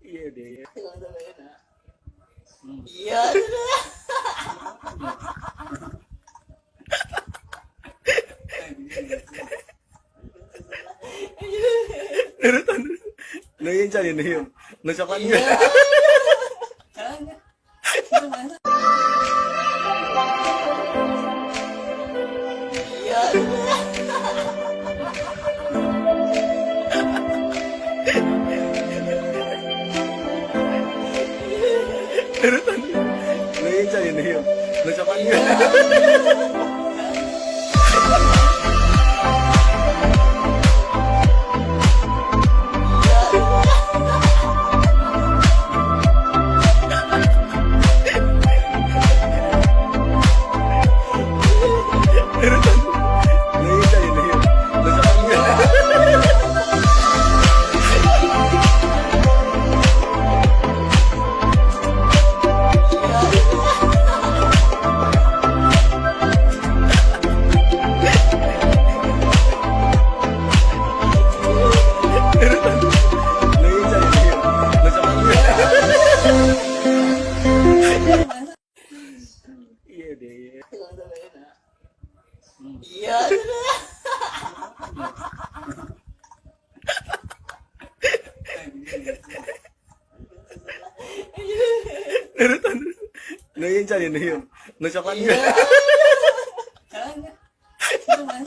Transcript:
Iya deh. Iya. Nurutan. No yun siya, yun yun. Nasakan niya. Nurutan. No yun siya, yun yun. Nasakan niya. Nurutan. No yun siya, yun yun. Nasakan niya. Nurutan. No yun siya, yun yun. Nasakan niya. Iya deh. Iya. Nurutan. No yun siya, yun yun. Nasakan niya.